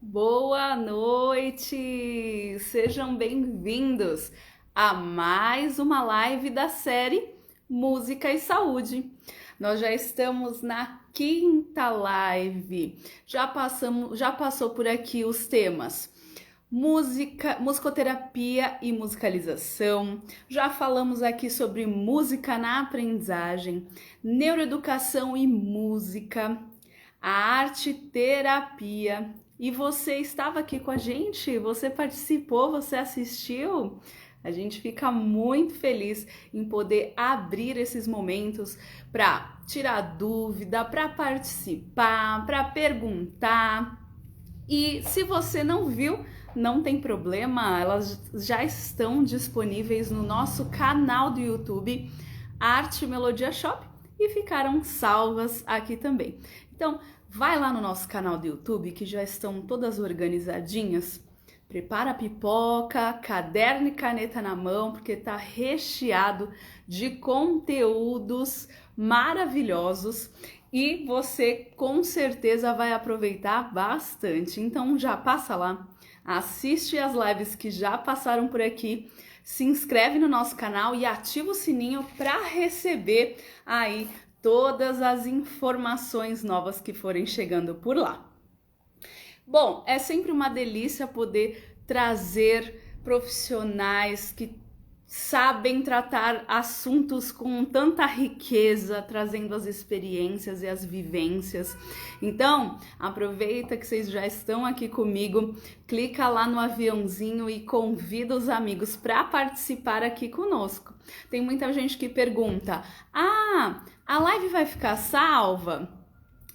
Boa noite! Sejam bem-vindos a mais uma live da série Música e Saúde. Nós já estamos na quinta live. Já passou por aqui os temas música, musicoterapia e musicalização. Já falamos aqui sobre música na aprendizagem, neuroeducação e música, a arte terapia. E você estava aqui com a gente? Você participou? Você assistiu? A gente fica muito feliz em poder abrir esses momentos para tirar dúvida, para participar, para perguntar. E se você não viu, não tem problema, elas já estão disponíveis no nosso canal do YouTube, Arte Melodia Shop, e ficaram salvas aqui também. Então, vai lá no nosso canal do YouTube, que já estão todas organizadinhas. Prepara a pipoca, caderno e caneta na mão, porque tá recheado de conteúdos maravilhosos e você com certeza vai aproveitar bastante. Então já passa lá, assiste as lives que já passaram por aqui, se inscreve no nosso canal e ativa o sininho para receber aí todas as informações novas que forem chegando por lá. Bom, é sempre uma delícia poder trazer profissionais que sabem tratar assuntos com tanta riqueza, trazendo as experiências e as vivências. Então, aproveita que vocês já estão aqui comigo, clica lá no aviãozinho e convida os amigos para participar aqui conosco. Tem muita gente que pergunta: "Ah, a live vai ficar salva?"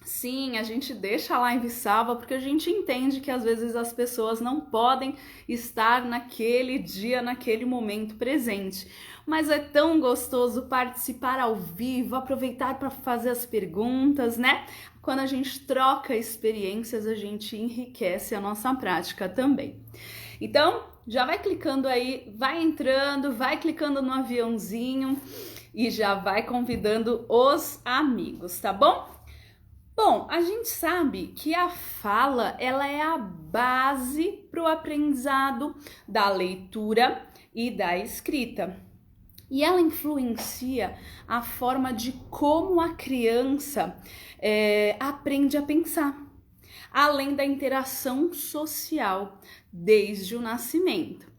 Sim, a gente deixa a live salva porque a gente entende que às vezes as pessoas não podem estar naquele dia, naquele momento presente. Mas é tão gostoso participar ao vivo, aproveitar para fazer as perguntas, né? Quando a gente troca experiências, a gente enriquece a nossa prática também. Então, já vai clicando aí, vai entrando, vai clicando no aviãozinho e já vai convidando os amigos, tá bom? Bom, a gente sabe que a fala ela é a base para o aprendizado da leitura e da escrita. E ela influencia a forma de como a criança aprende a pensar, além da interação social desde o nascimento.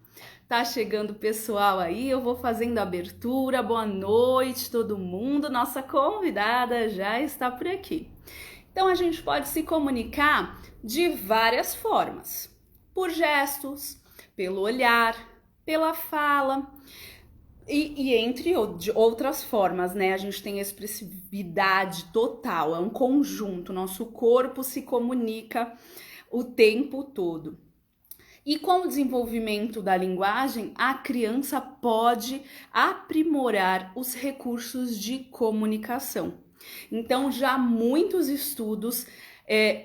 Tá chegando o pessoal aí, eu vou fazendo a abertura. Boa noite, todo mundo. Nossa convidada já está por aqui. Então a gente pode se comunicar de várias formas: por gestos, pelo olhar, pela fala e entre outras formas, né? A gente tem a expressividade total, é um conjunto. Nosso corpo se comunica o tempo todo. E com o desenvolvimento da linguagem, a criança pode aprimorar os recursos de comunicação. Então, já muitos estudos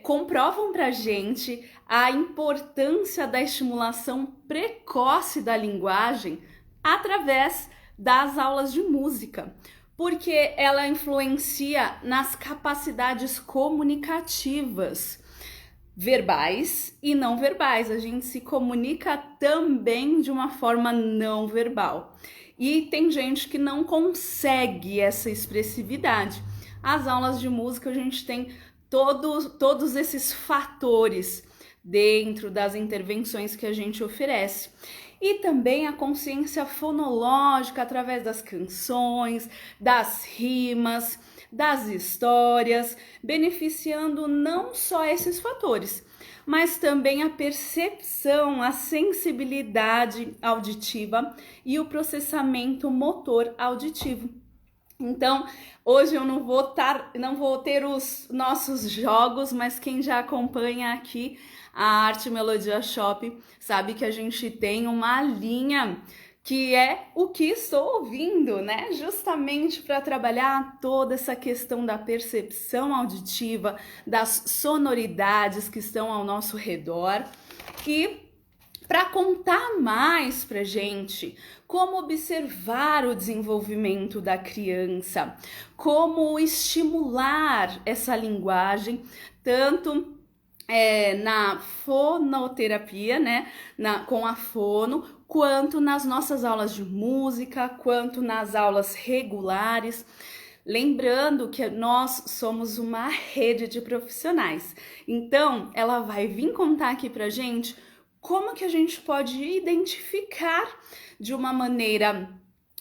comprovam para a gente a importância da estimulação precoce da linguagem através das aulas de música, porque ela influencia nas capacidades comunicativas verbais e não verbais. A gente se comunica também de uma forma não verbal. E tem gente que não consegue essa expressividade. As aulas de música a gente tem todos esses fatores dentro das intervenções que a gente oferece. E também a consciência fonológica através das canções, das rimas, das histórias, beneficiando não só esses fatores, mas também a percepção, a sensibilidade auditiva e o processamento motor auditivo. Então, hoje eu não vou ter os nossos jogos, mas quem já acompanha aqui a Arte Melodia Shop sabe que a gente tem uma linha que é o que estou ouvindo, né? Justamente para trabalhar toda essa questão da percepção auditiva, das sonoridades que estão ao nosso redor e para contar mais para gente como observar o desenvolvimento da criança, como estimular essa linguagem, tanto na fonoterapia, né, com a fono, quanto nas nossas aulas de música, quanto nas aulas regulares. Lembrando que nós somos uma rede de profissionais. Então, ela vai vir contar aqui pra gente como que a gente pode identificar de uma maneira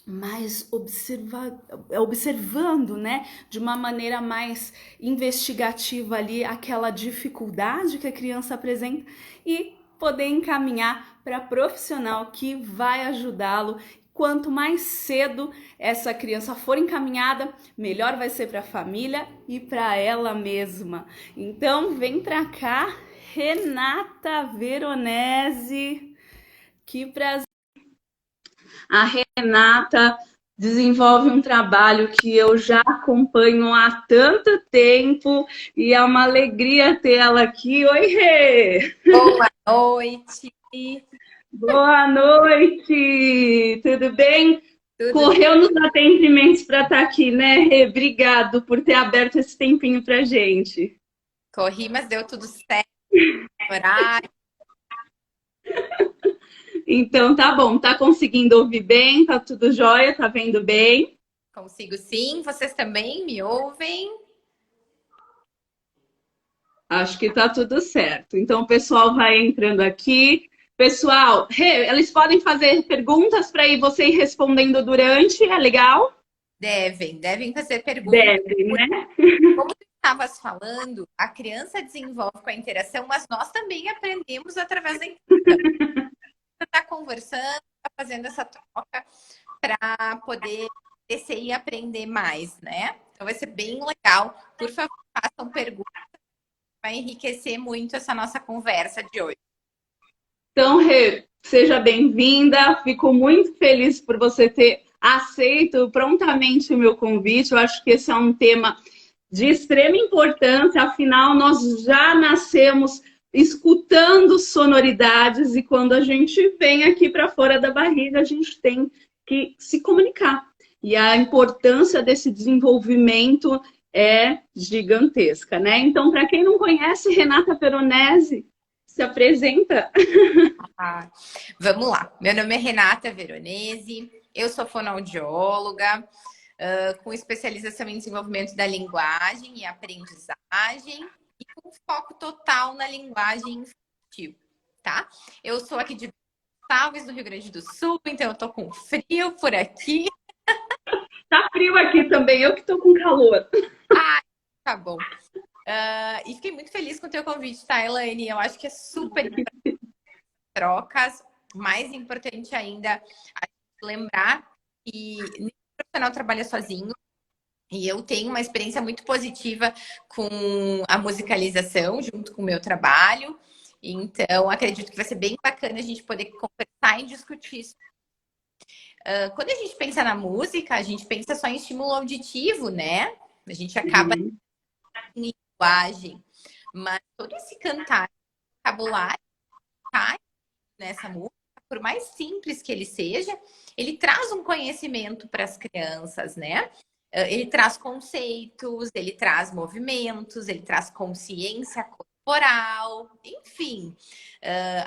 mais observando, né, de uma maneira mais investigativa ali aquela dificuldade que a criança apresenta e poder encaminhar para profissional que vai ajudá-lo. Quanto mais cedo essa criança for encaminhada, melhor vai ser para a família e para ela mesma. Então, vem para cá, Renata Veronese. Que prazer. A Renata desenvolve um trabalho que eu já acompanho há tanto tempo e é uma alegria tê-la aqui. Oi, Rê! Boa noite! Boa noite! Tudo bem? Tudo Correu nos atendimentos para estar aqui, né, Rê? Obrigado por ter aberto esse tempinho para gente. Corri, mas deu tudo certo, horário. Então tá bom, tá conseguindo ouvir bem? Tá tudo jóia? Tá vendo bem? Consigo sim, vocês também me ouvem? Acho que tá tudo certo. Então o pessoal vai entrando aqui. Pessoal, eles podem fazer perguntas para ir você ir respondendo durante, é legal? Devem fazer perguntas. Devem, né? Como tu estavas falando, a criança desenvolve com a interação, mas nós também aprendemos através da interação. Você está conversando, está fazendo essa troca para poder crescer e aprender mais, né? Então vai ser bem legal. Por favor, façam perguntas, vai enriquecer muito essa nossa conversa de hoje. Então, Rê, seja bem-vinda. Fico muito feliz por você ter aceito prontamente o meu convite. Eu acho que esse é um tema de extrema importância, afinal, nós já nascemos escutando sonoridades e quando a gente vem aqui para fora da barriga, a gente tem que se comunicar. E a importância desse desenvolvimento é gigantesca, né? Então, para quem não conhece, Renata Veronese, se apresenta. Vamos lá. Meu nome é Renata Veronese, eu sou fonoaudióloga, com especialização em desenvolvimento da linguagem e aprendizagem e com foco total na linguagem infantil, tá? Eu sou aqui de Gonçalves, do Rio Grande do Sul, então eu tô com frio por aqui. Tá frio aqui também, eu que tô com calor. Ah, tá bom. E fiquei muito feliz com o teu convite, tá, Elaine? Eu acho que é super importante trocas. Mais importante ainda, a gente lembrar que nenhum profissional trabalha sozinho. E eu tenho uma experiência muito positiva com a musicalização junto com o meu trabalho. Então, acredito que vai ser bem bacana a gente poder conversar e discutir isso. Quando a gente pensa na música, a gente pensa só em estímulo auditivo, né? A gente acaba em linguagem. Mas todo esse cantar, vocabulário, tá nessa música, por mais simples que ele seja, ele traz um conhecimento para as crianças, né? Ele traz conceitos, ele traz movimentos, ele traz consciência corporal, enfim.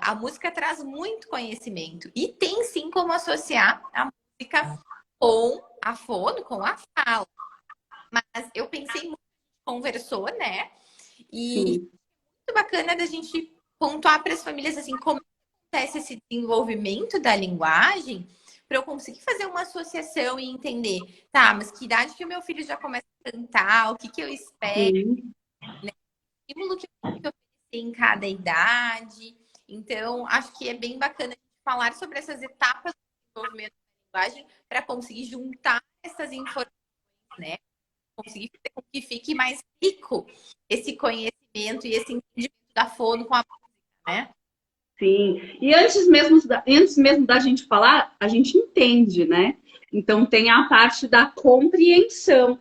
A música traz muito conhecimento e tem sim como associar a música com a fono, com a fala. Mas eu pensei muito, conversou, né? E muito bacana da gente pontuar para as famílias assim, como acontece esse desenvolvimento da linguagem, para eu conseguir fazer uma associação e entender, tá, mas que idade que o meu filho já começa a cantar, o que que eu espero, né? O estímulo que eu tenho que oferecer em cada idade. Então, acho que é bem bacana falar sobre essas etapas do desenvolvimento da linguagem para conseguir juntar essas informações, né? Conseguir fazer com que fique mais rico esse conhecimento e esse entendimento da fono com a música, né? Sim, e antes mesmo da gente falar, a gente entende, né? Então tem a parte da compreensão,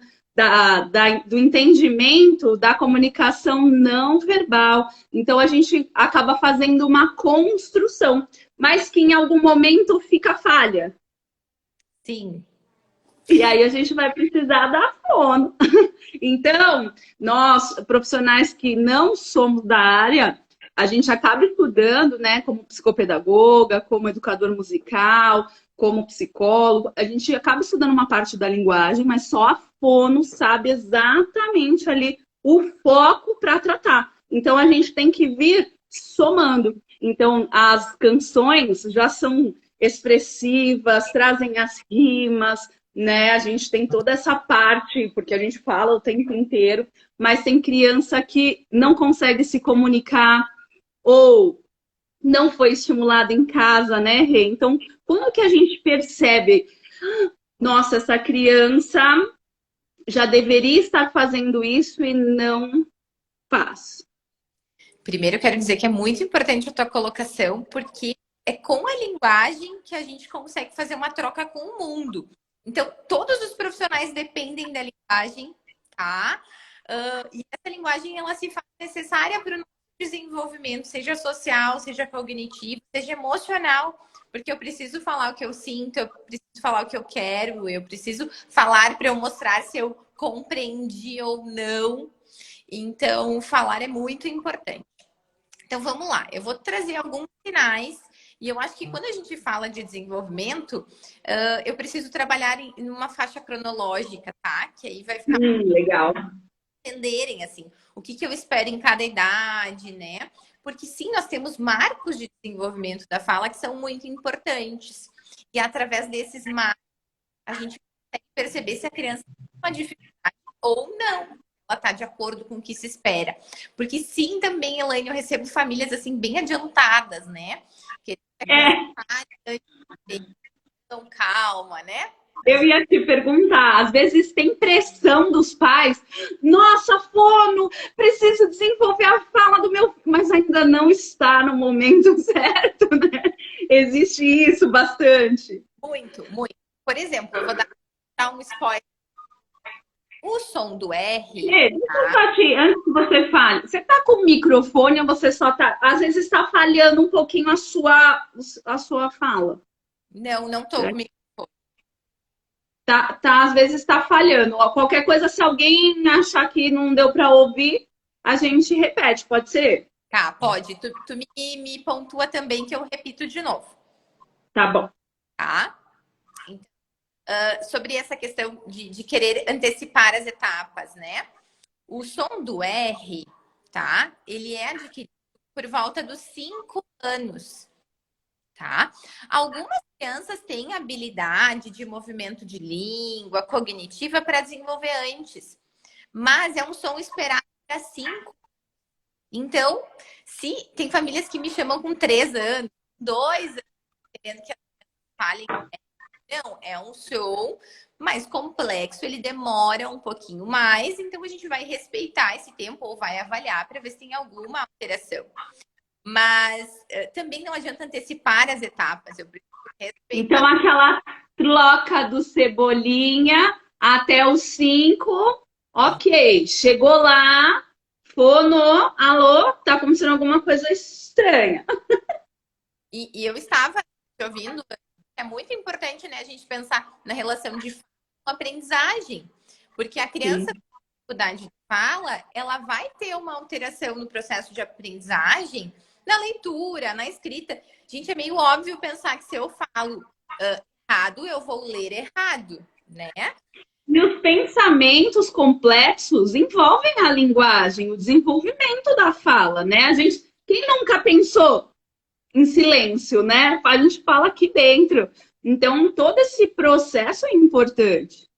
do entendimento, da comunicação não verbal. Então a gente acaba fazendo uma construção, mas que em algum momento fica falha. Sim. E aí a gente vai precisar da fono. Então, nós, profissionais que não somos da área, a gente acaba estudando, né, como psicopedagoga, como educador musical, como psicólogo, a gente acaba estudando uma parte da linguagem, mas só a fono sabe exatamente ali o foco para tratar. Então, a gente tem que vir somando. Então, as canções já são expressivas, trazem as rimas, né? A gente tem toda essa parte, porque a gente fala o tempo inteiro, mas tem criança que não consegue se comunicar ou não foi estimulada em casa, né, Rê? Então, quando que a gente percebe, nossa, essa criança já deveria estar fazendo isso e não faz? Primeiro, eu quero dizer que é muito importante a tua colocação, porque é com a linguagem que a gente consegue fazer uma troca com o mundo. Então, todos os profissionais dependem da linguagem, tá? E essa linguagem, ela se faz necessária para o nosso desenvolvimento, seja social, seja cognitivo, seja emocional, porque eu preciso falar o que eu sinto, eu preciso falar o que eu quero, eu preciso falar para eu mostrar se eu compreendi ou não. Então, falar é muito importante. Então, vamos lá. Eu vou trazer alguns sinais. E eu acho que quando a gente fala de desenvolvimento, eu preciso trabalhar em uma faixa cronológica, tá? Que aí vai ficar Legal. entenderem, assim, o que eu espero em cada idade, né? Porque sim, nós temos marcos de desenvolvimento da fala que são muito importantes. E através desses marcos, a gente consegue perceber se a criança tem uma dificuldade ou não. Ela está de acordo com o que se espera. Porque sim, também, Elaine, eu recebo famílias assim bem adiantadas, né? Que tão calma, né? Eu ia te perguntar, às vezes tem pressão dos pais. Nossa, fono, preciso desenvolver a fala do meu filho, mas ainda não está no momento certo, né? Existe isso bastante. Muito, muito. Por exemplo, eu vou dar um spoiler. O som do R. Deixa eu só te, antes que você fale, você tá com o microfone ou você só tá. Às vezes está falhando um pouquinho a sua fala. Não tô com microfone. Tá, às vezes está falhando. Ó, qualquer coisa, se alguém achar que não deu para ouvir, a gente repete, pode ser? Tá, pode. Tu me pontua também que eu repito de novo. Tá bom. Tá? Então, sobre essa questão de querer antecipar as etapas, né? O som do R, tá? Ele é adquirido por volta dos 5 anos, tá? Algumas crianças têm habilidade de movimento de língua, cognitiva para desenvolver antes, mas é um som esperado para 5. Então, se tem famílias que me chamam com 3 anos, 2 anos, querendo que elas falem, não, é um som mais complexo, ele demora um pouquinho mais, então a gente vai respeitar esse tempo ou vai avaliar para ver se tem alguma alteração. Mas também não adianta antecipar as etapas, eu preciso respeitar. Então, aquela troca do Cebolinha até os 5, ok. Chegou lá, fono, alô, tá acontecendo alguma coisa estranha. E eu estava te ouvindo, é muito importante, né, a gente pensar na relação de aprendizagem, porque a criança com dificuldade de fala, ela vai ter uma alteração no processo de aprendizagem, na leitura, na escrita. Gente, é meio óbvio pensar que se eu falo errado, eu vou ler errado, né? E os pensamentos complexos envolvem a linguagem, o desenvolvimento da fala, né? Quem nunca pensou em silêncio, né? A gente fala aqui dentro. Então, todo esse processo é importante.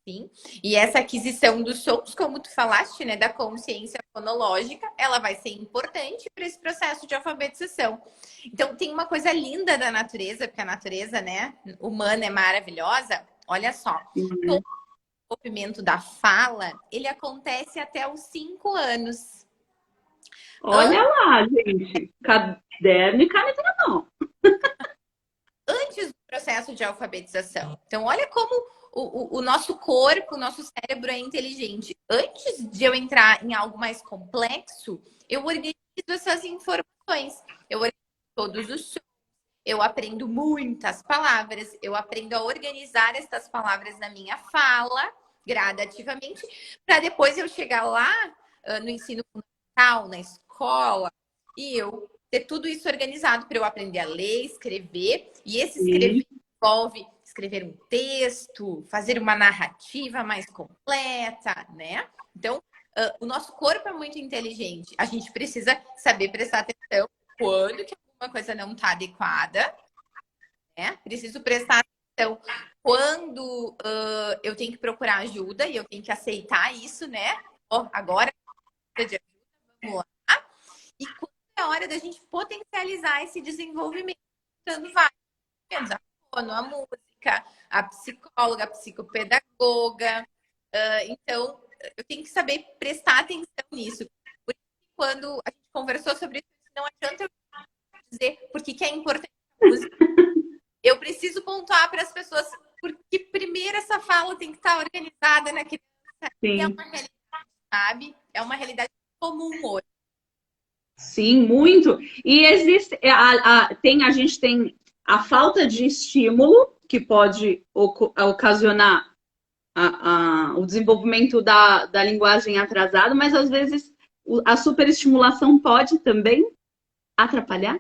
Sim. E essa aquisição dos sons, como tu falaste, né, da consciência fonológica, ela vai ser importante para esse processo de alfabetização. Então, tem uma coisa linda da natureza, porque a natureza, né, humana é maravilhosa. Olha só, todo o movimento da fala, ele acontece até os 5 anos. Olha lá, gente. Caderno e caneta na mão. Antes do processo de alfabetização. Então, olha como o nosso corpo, o nosso cérebro é inteligente. Antes de eu entrar em algo mais complexo, eu organizo essas informações. Eu organizo todos os sons, eu aprendo muitas palavras, eu aprendo a organizar essas palavras na minha fala, gradativamente, para depois eu chegar lá no ensino fundamental, na escola, e eu ter tudo isso organizado para eu aprender a ler, escrever, e esse escrever envolve escrever um texto, fazer uma narrativa mais completa, né? Então, o nosso corpo é muito inteligente. A gente precisa saber prestar atenção quando que alguma coisa não está adequada, né? Preciso prestar atenção quando eu tenho que procurar ajuda e eu tenho que aceitar isso, né? Agora, vamos lá. E quando é hora da gente potencializar esse desenvolvimento, usando vários a fono, a música, a psicóloga, a psicopedagoga. Então, eu tenho que saber prestar atenção nisso. Porque quando a gente conversou sobre isso, não adianta eu dizer por que é importante a música. Eu preciso pontuar para as pessoas porque primeiro essa fala tem que estar organizada na criança. Sim. É uma realidade, sabe? É uma realidade comum hoje. Sim, muito. E existe, a gente tem a falta de estímulo, que pode ocasionar o desenvolvimento da linguagem atrasada, mas às vezes a superestimulação pode também atrapalhar.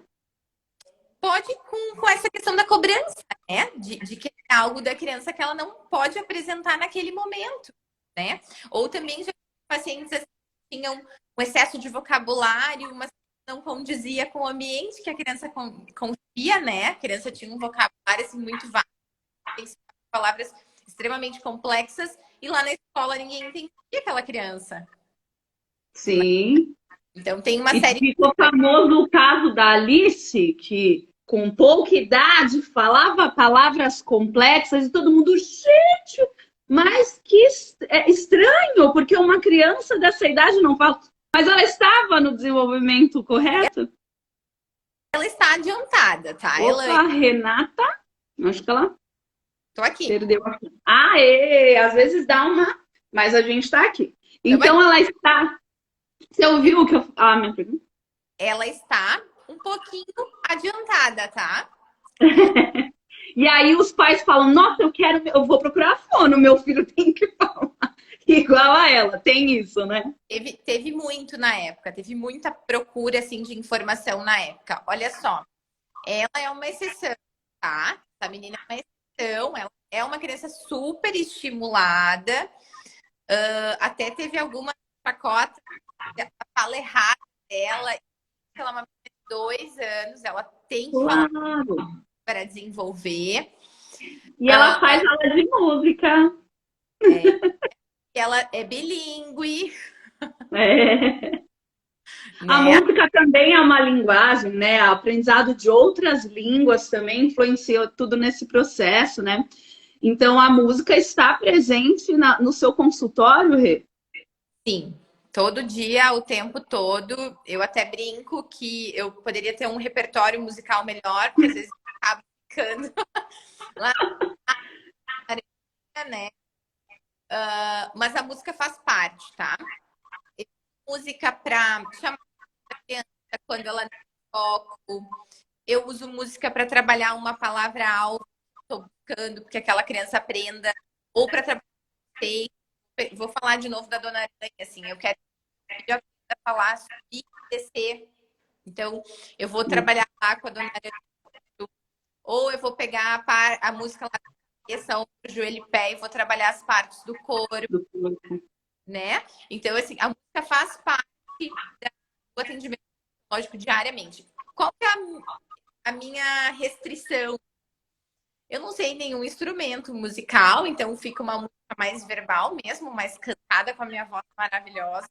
Pode com essa questão da cobrança, né? De que é algo da criança que ela não pode apresentar naquele momento, né? Ou também já pacientes assim, tinham um excesso de vocabulário, mas não condizia com o ambiente que a criança confia, né? A criança tinha um vocabulário assim, muito vasto, palavras extremamente complexas, e lá na escola ninguém entendia aquela criança. Sim. Então tem uma série... Ficou famoso o caso da Alice, que com pouca idade falava palavras complexas e todo mundo, gente, mas que estranho, porque uma criança dessa idade não fala. Mas ela estava no desenvolvimento correto? Ela está adiantada, tá? Opa, Renata, acho que ela Tô aqui. Perdeu aqui. Às vezes dá uma, mas a gente está aqui. Então ela está. Você ouviu o que eu. Minha pergunta? Ela está um pouquinho adiantada, tá? E aí os pais falam: nossa, eu vou procurar a fono, meu filho tem que falar igual a ela. Tem isso, né? Teve muito na época, teve muita procura assim, de informação na época. Olha só, ela é uma exceção, tá? Essa menina é uma exceção, ela é uma criança super estimulada. Até teve alguma chacota, a fala errada dela. Ela é uma menina de 2 anos, ela tem que falar para desenvolver. E ela faz aula de música. Ela é bilíngue. A música também é uma linguagem, né? O aprendizado de outras línguas também influencia tudo nesse processo, né? Então, a música está presente no seu consultório, Rê? Sim, todo dia, o tempo todo. Eu até brinco que eu poderia ter um repertório musical melhor, porque às vezes eu acabo ficando lá na né? Mas a música faz parte, tá? Música para chamar a criança quando ela não toca. Eu uso música para trabalhar uma palavra alta, estou buscando, porque aquela criança aprenda, ou para trabalhar. Vou falar de novo da Dona Aranha, assim, eu quero falar subir e descer. Então, eu vou trabalhar lá com a Dona Aranha, ou eu vou pegar a música lá da cabeça, ombro, joelho e pé, e vou trabalhar as partes do corpo, né? Então, assim, a música faz parte do atendimento psicológico diariamente. Qual que é a minha restrição? Eu não sei nenhum instrumento musical, então fica uma música mais verbal mesmo, mais cantada com a minha voz maravilhosa.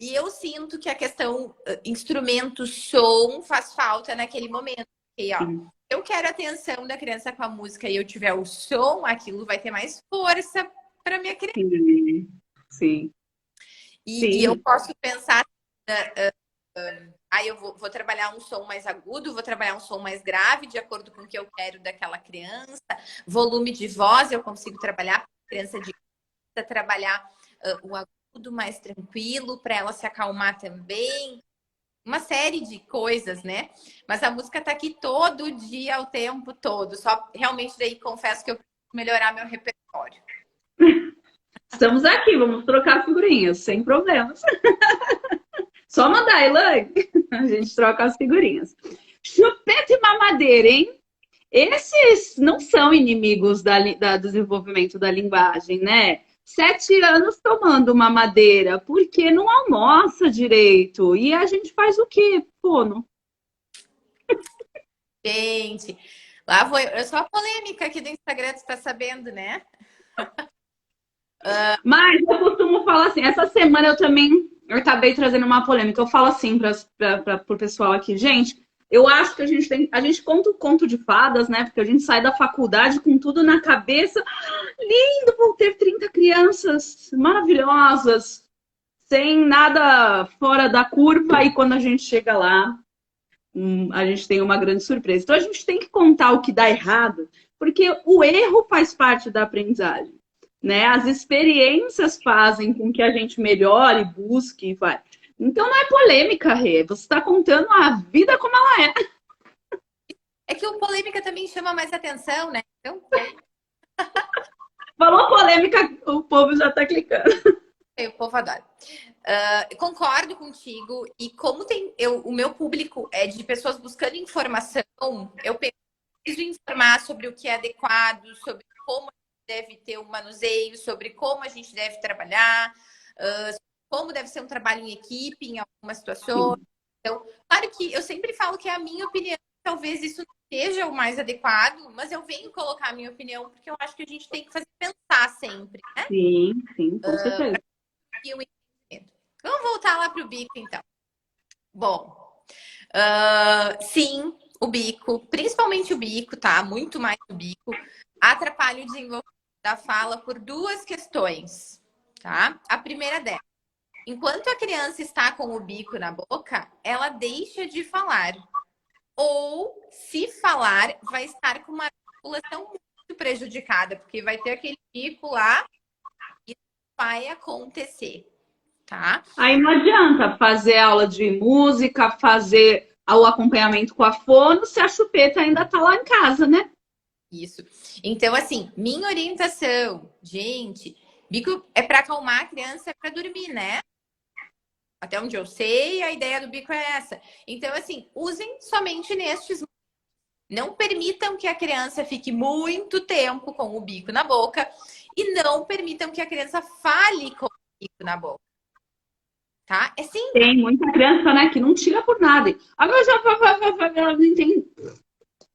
E eu sinto que a questão instrumento, som, faz falta naquele momento. Porque, ó, eu quero a atenção da criança com a música e eu tiver o som, aquilo vai ter mais força para minha criança. Sim. E eu posso pensar... Aí eu vou trabalhar um som mais agudo, vou trabalhar um som mais grave, de acordo com o que eu quero daquela criança. Volume de voz eu consigo trabalhar para a criança trabalhar o agudo mais tranquilo, para ela se acalmar também. uma série de coisas, né? Mas a música tá aqui todo dia, o tempo todo. Só realmente daí confesso que eu preciso melhorar meu repertório. Estamos aqui, vamos trocar figurinhas, sem problemas. Só mandar, Elaine. A gente troca as figurinhas. Chupeta e mamadeira, hein? Esses não são inimigos da desenvolvimento da linguagem, né? 7 anos tomando mamadeira, porque não almoça direito. E a gente faz o quê, Pono? Gente, lá vou eu sou a polêmica aqui do Instagram, tu tá sabendo, né? Mas eu costumo falar assim, essa semana eu acabei trazendo uma polêmica. Eu falo assim para o pessoal aqui, gente, eu acho que a gente conta o conto de fadas, né? Porque a gente sai da faculdade com tudo na cabeça. Lindo, vou ter 30 crianças maravilhosas, sem nada fora da curva, e quando a gente chega lá, a gente tem uma grande surpresa. Então a gente tem que contar o que dá errado, porque o erro faz parte da aprendizagem, né? As experiências fazem com que a gente melhore, busque e vai. Então não é polêmica, Rê. Você está contando a vida como ela é. É que o polêmica também chama mais atenção, né? Então, Falou polêmica, o povo já está clicando. o povo adora. Concordo contigo. E como o meu público é de pessoas buscando informação, eu preciso informar sobre o que é adequado, sobre como deve ter um manuseio, sobre como a gente deve trabalhar, como deve ser um trabalho em equipe, em algumas situações. Então, claro que eu sempre falo que é a minha opinião, talvez isso não seja o mais adequado, mas eu venho colocar a minha opinião porque eu acho que a gente tem que fazer pensar sempre, né? Sim, com certeza. Vamos voltar lá para o bico, então. Bom, sim, o bico, principalmente o bico, tá? Muito mais o bico, atrapalha o desenvolvimento da fala por 2 questões, tá? A primeira delas, enquanto a criança está com o bico na boca, ela deixa de falar. Ou, se falar, vai estar com uma articulação muito prejudicada, porque vai ter aquele bico lá e vai acontecer, tá? Aí não adianta fazer aula de música, fazer o acompanhamento com a fono, se a chupeta ainda tá lá em casa, né? Isso. Então, assim, minha orientação, gente, bico é para acalmar a criança, é para dormir, né? Até onde eu sei, a ideia do bico é essa. Então, assim, usem somente nestes. Não permitam que a criança fique muito tempo com o bico na boca e não permitam que a criança fale com o bico na boca. Tá? É sim. Tem muita criança, né, que não tira por nada. Agora já ela não entende.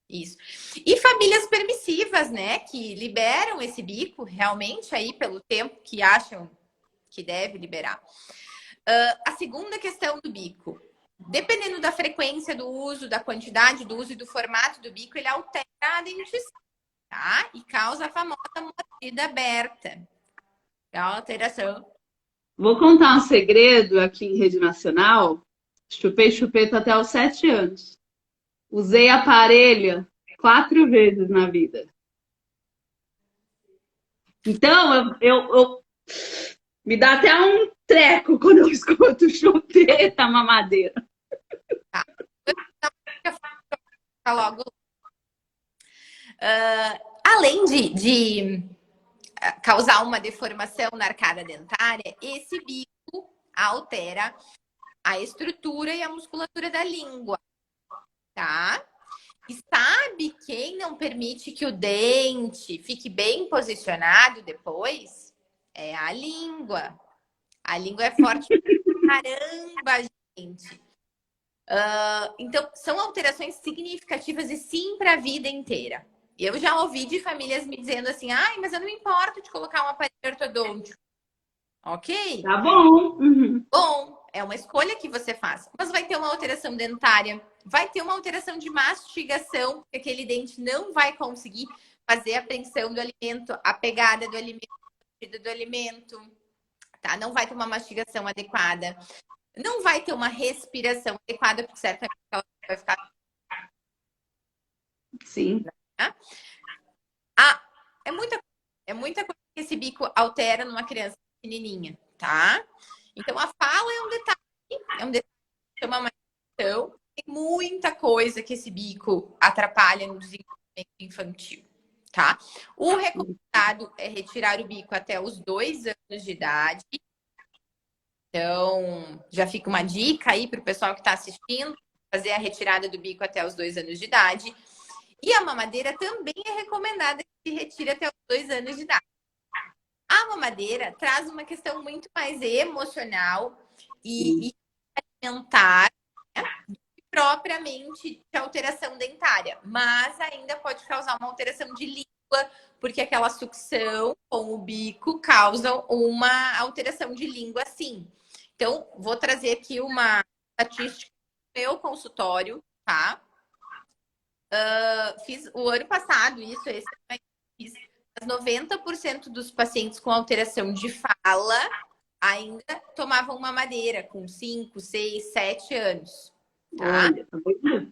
Isso. E famílias permissivas, né, que liberam esse bico realmente aí pelo tempo que acham que deve liberar. A segunda questão do bico. Dependendo da frequência do uso, da quantidade do uso e do formato do bico, ele altera a dentição, tá? E causa a famosa mordida aberta. É uma alteração. Vou contar um segredo aqui em rede nacional. Chupei chupeta até os 7 anos. Usei aparelho 4 vezes na vida. Então, eu me dá até um treco quando eu escuto chupeta, mamadeira. Tá logo. Além de causar uma deformação na arcada dentária, esse bico altera a estrutura e a musculatura da língua, tá? E sabe quem não permite que o dente fique bem posicionado depois? É a língua. A língua é forte pra caramba, gente. Então, são alterações significativas e sim para a vida inteira. Eu já ouvi de famílias me dizendo assim, ai, mas eu não me importo de colocar um aparelho ortodôntico. Ok? Tá bom. Uhum. Bom, é uma escolha que você faz. Mas vai ter uma alteração dentária, vai ter uma alteração de mastigação, porque aquele dente não vai conseguir fazer a apreensão do alimento, a pegada do alimento, a medida do alimento, tá? Não vai ter uma mastigação adequada. Não vai ter uma respiração adequada, porque certamente ela vai ficar. Sim. Né? É muita coisa que esse bico altera numa criança pequenininha, tá? Então a fala é um detalhe que chama mais Então, tem muita coisa que esse bico atrapalha no desenvolvimento infantil, tá? O recomendado é retirar o bico até os 2 anos de idade. Então, já fica uma dica aí para o pessoal que está assistindo, fazer a retirada do bico até os 2 anos de idade. E a mamadeira também é recomendada que se retire até os 2 anos de idade. A mamadeira traz uma questão muito mais emocional e alimentar, né, propriamente de alteração dentária, mas ainda pode causar uma alteração de língua, porque aquela sucção com o bico causa uma alteração de língua, sim. Então, vou trazer aqui uma estatística do meu consultório, tá? Fiz o ano passado isso, esse ano fiz. 90% dos pacientes com alteração de fala ainda tomavam mamadeira com 5, 6, 7 anos. Tá? Olha, tá bom.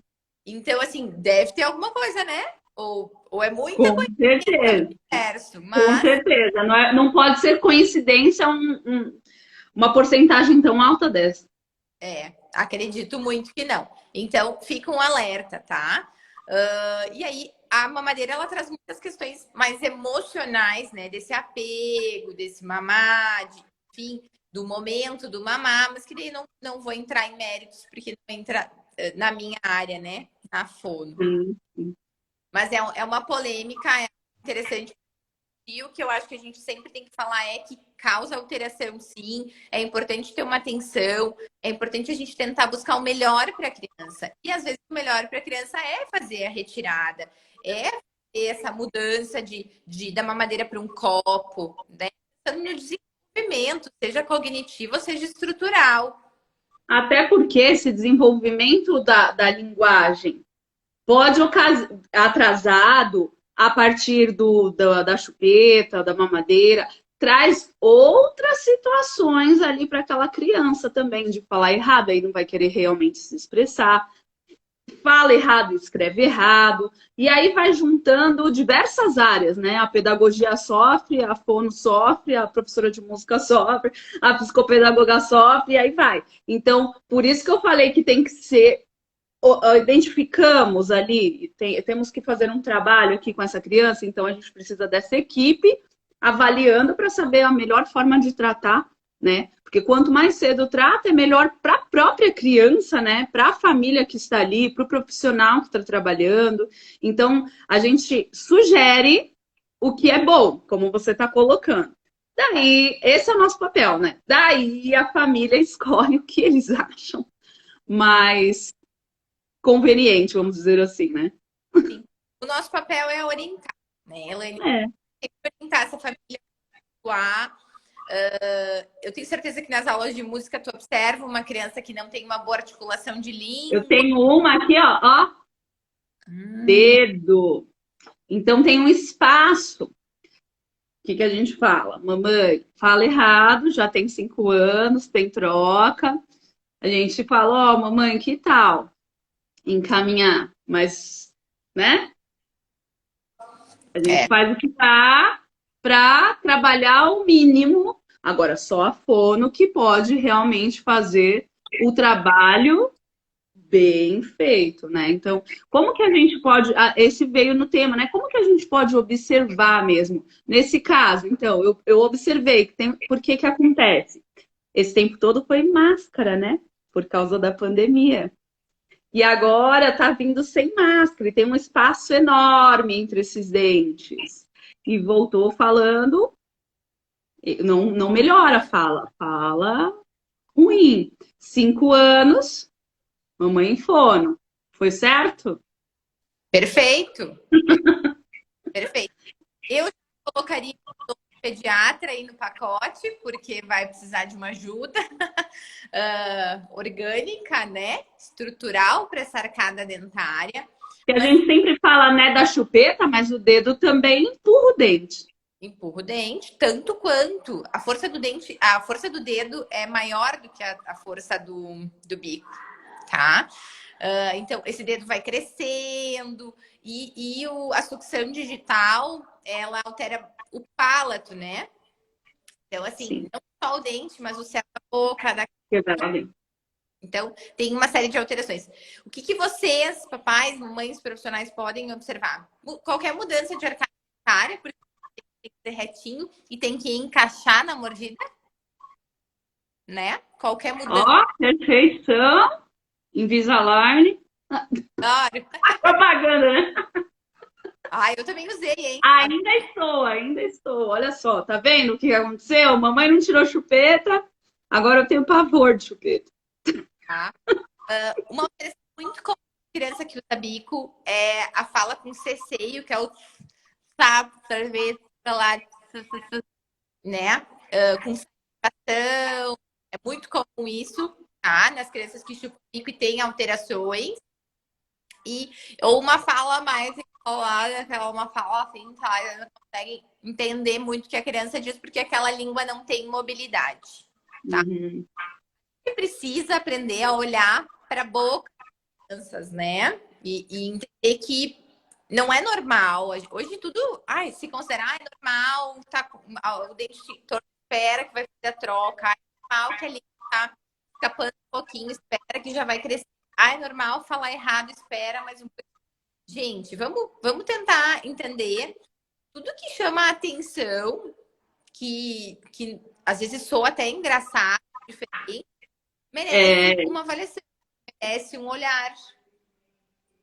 Então, assim, deve ter alguma coisa, né? Ou é muita Com coisa certeza. no universo, Com mas certeza. Não pode ser coincidência uma porcentagem tão alta dessa. acredito muito que não. Então, fica um alerta, tá? E aí, a mamadeira, ela traz muitas questões mais emocionais, né? Desse apego, desse mamar, enfim, do momento do mamar, mas que daí não vou entrar em méritos, porque não entra na minha área, né? Na fono. Sim. Mas é uma polêmica, é interessante. E o que eu acho que a gente sempre tem que falar é que causa alteração, sim. É importante ter uma atenção. É importante a gente tentar buscar o melhor para a criança. E às vezes o melhor para a criança é fazer a retirada, é fazer essa mudança da mamadeira para um copo, né? Pensando no desenvolvimento, seja cognitivo, seja estrutural. Até porque esse desenvolvimento da linguagem pode atrasado a partir da chupeta, da mamadeira, traz outras situações ali para aquela criança também, de falar errado, aí não vai querer realmente se expressar. Fala errado, escreve errado, e aí vai juntando diversas áreas, né? A pedagogia sofre, a fono sofre, a professora de música sofre, a psicopedagoga sofre, e aí vai. Então, por isso que eu falei que tem que ser identificamos ali, temos que fazer um trabalho aqui com essa criança, então a gente precisa dessa equipe avaliando para saber a melhor forma de tratar, né? Porque quanto mais cedo trata, é melhor para a própria criança, né? Para a família que está ali, para o profissional que está trabalhando. Então, a gente sugere o que é bom, como você está colocando. Daí, esse é o nosso papel, né? Daí a família escolhe o que eles acham mais conveniente, vamos dizer assim, né? Sim. O nosso papel é orientar, né, Elaine? Orientar essa família a atuar. Eu tenho certeza que nas aulas de música tu observa uma criança que não tem uma boa articulação de língua. Eu tenho uma aqui, ó. Dedo. Então tem um espaço. O que a gente fala? Mamãe, fala errado, já tem 5 anos, tem troca. A gente fala, ó, mamãe, que tal? Encaminhar, mas, né? A gente faz o que dá para trabalhar o mínimo. Agora, só a fono que pode realmente fazer o trabalho bem feito, né? Então, como que a gente pode... Esse veio no tema, né? Como que a gente pode observar mesmo? Nesse caso, então, eu observei que tem... Por que acontece? Esse tempo todo foi máscara, né? Por causa da pandemia. E agora tá vindo sem máscara, e tem um espaço enorme entre esses dentes. E voltou falando, não melhora a fala, fala ruim. 5 anos, mamãe em fono. Foi certo? Perfeito. Perfeito. Eu colocaria um pediatra aí no pacote, porque vai precisar de uma ajuda orgânica, né? Estrutural para essa arcada dentária. Que a gente sempre fala, né, da chupeta, mas o dedo também empurra o dente. Empurra o dente, tanto quanto a força do dente, a força do dedo é maior do que a força do bico, tá? Então, esse dedo vai crescendo e a sucção digital, ela altera o palato, né? Então, assim, Sim. Não só o dente, mas o céu da boca, da... Exatamente. Então, tem uma série de alterações. O que vocês, papais, mamães profissionais, podem observar? Qualquer mudança de arcária, porque tem que ser retinho e tem que encaixar na mordida, né? Qualquer mudança. Ó, perfeição. Invisalign. Claro. Propaganda, né? Ah, eu também usei, hein? Ainda estou. Olha só, tá vendo o que aconteceu? Mamãe não tirou chupeta, agora eu tenho pavor de chupeta. Tá? Uma alteração muito comum de criança que usa bico é a fala com ceceio, que é o sapo, sorvete, lá, né? Com satisfação. É muito comum isso, tá? Nas crianças que chupam bico e têm alterações. Ou uma fala mais enrolada, aquela uma fala assim, tá? Não consegue entender muito o que a criança diz, porque aquela língua não tem mobilidade, tá? Uhum. Você precisa aprender a olhar para a boca das crianças, né? E entender que não é normal. Hoje tudo, se considerar normal, tá com o dente torto, espera que vai fazer a troca. É normal que a língua tá escapando um pouquinho, espera que já vai crescer. É normal falar errado, espera mais um pouquinho. Gente, vamos tentar entender tudo que chama a atenção, que às vezes soa até engraçado, diferente, merece uma avaliação, merece um olhar,